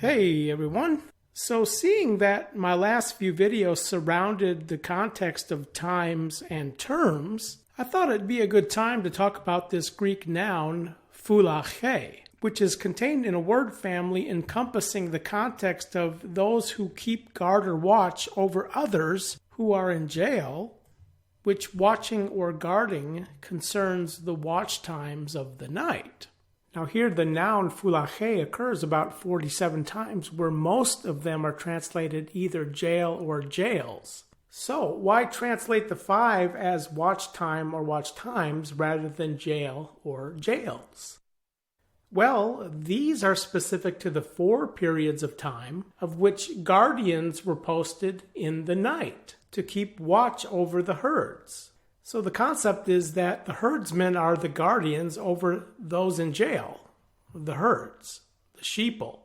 Hey everyone! So seeing that my last few videos surrounded the context of times and terms, I thought it'd be a good time to talk about this Greek noun, phulache, which is contained in a word family encompassing the context of those who keep guard or watch over others who are in jail, which watching or guarding concerns the watch times of the night. Now here the noun phulache occurs about 47 times, where most of them are translated either jail or jails. So why translate the 5 as watch time or watch times rather than jail or jails? Well, these are specific to the 4 periods of time of which guardians were posted in the night to keep watch over the herds. So the concept is that the herdsmen are the guardians over those in jail, the herds, the sheeple,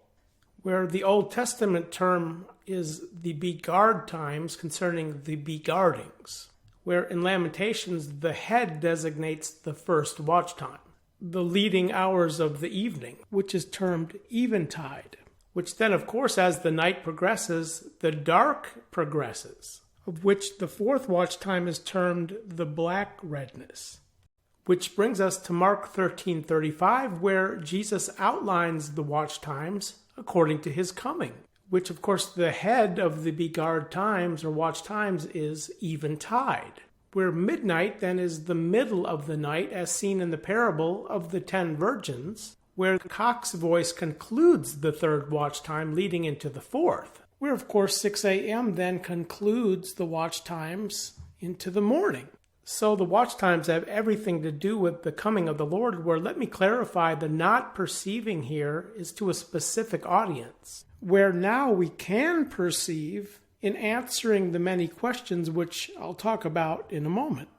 where the Old Testament term is the beguard times concerning the beguardings, where in Lamentations the head designates the first watch time, the leading hours of the evening, which is termed eventide, which then of course as the night progresses, the dark progresses, of which the 4th watch time is termed the black redness. Which brings us to Mark 13:35, where Jesus outlines the watch times according to his coming, which of course the head of the beguard times or watch times is eventide, where midnight then is the middle of the night as seen in the parable of the 10 virgins, where the cock's voice concludes the 3rd watch time leading into the 4th. Where, of course, 6 a.m. then concludes the watch times into the morning. So the watch times have everything to do with the coming of the Lord, where, let me clarify, the not perceiving here is to a specific audience, where now we can perceive in answering the many questions which I'll talk about in a moment.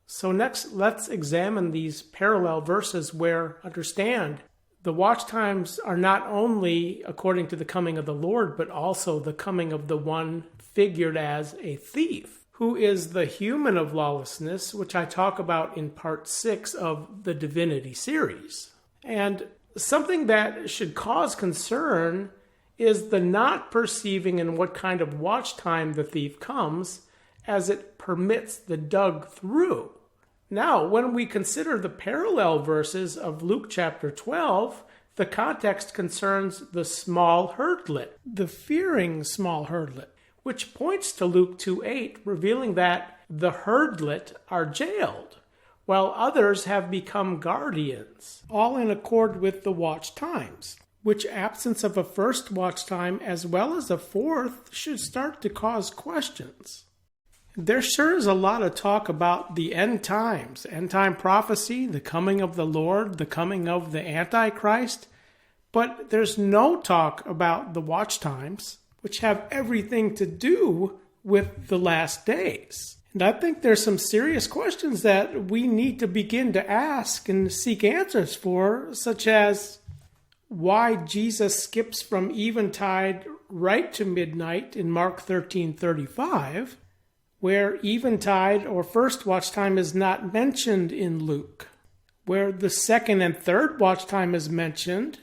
So next, let's examine these parallel verses where, understand, the watch times are not only according to the coming of the Lord, but also the coming of the one figured as a thief, who is the human of lawlessness, which I talk about in part 6 of the Divinity series. And something that should cause concern is the not perceiving in what kind of watch time the thief comes, as it permits the dug through. Now, when we consider the parallel verses of Luke chapter 12, the context concerns the small herdlet, the fearing small herdlet, which points to Luke 2:8, revealing that the herdlet are jailed, while others have become guardians, all in accord with the watch times, which absence of a 1st watch time as well as a 4th should start to cause questions. There sure is a lot of talk about the end times, end time prophecy, the coming of the Lord, the coming of the Antichrist, but there's no talk about the watch times, which have everything to do with the last days. And I think there's some serious questions that we need to begin to ask and seek answers for, such as why Jesus skips from eventide right to midnight in Mark 13:35, where eventide or 1st watch time is not mentioned in Luke, where the 2nd and 3rd watch time is mentioned,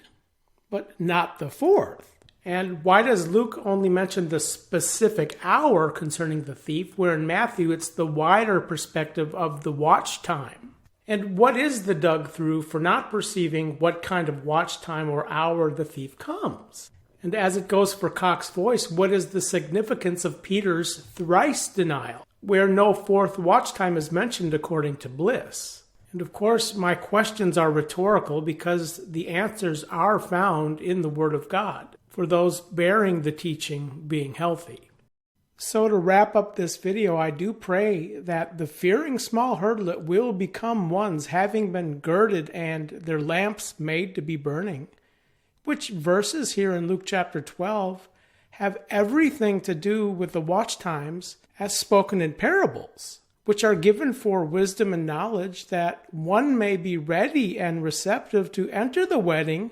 but not the 4th. And why does Luke only mention the specific hour concerning the thief, where in Matthew it's the wider perspective of the watch time? And what is the dug through for not perceiving what kind of watch time or hour the thief comes? And as it goes for cock's voice, what is the significance of Peter's thrice denial, where no 4th watch time is mentioned according to Bliss? And of course, my questions are rhetorical because the answers are found in the Word of God, for those bearing the teaching being healthy. So to wrap up this video, I do pray that the fearing small herdlet will become ones having been girded and their lamps made to be burning, which verses here in Luke chapter 12 have everything to do with the watch times as spoken in parables, which are given for wisdom and knowledge, that one may be ready and receptive to enter the wedding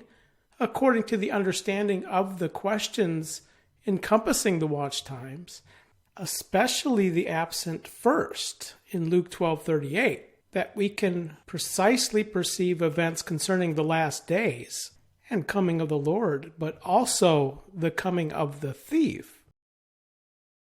according to the understanding of the questions encompassing the watch times, especially the absent first in Luke 12:38, that we can precisely perceive events concerning the last days and coming of the Lord, but also the coming of the thief.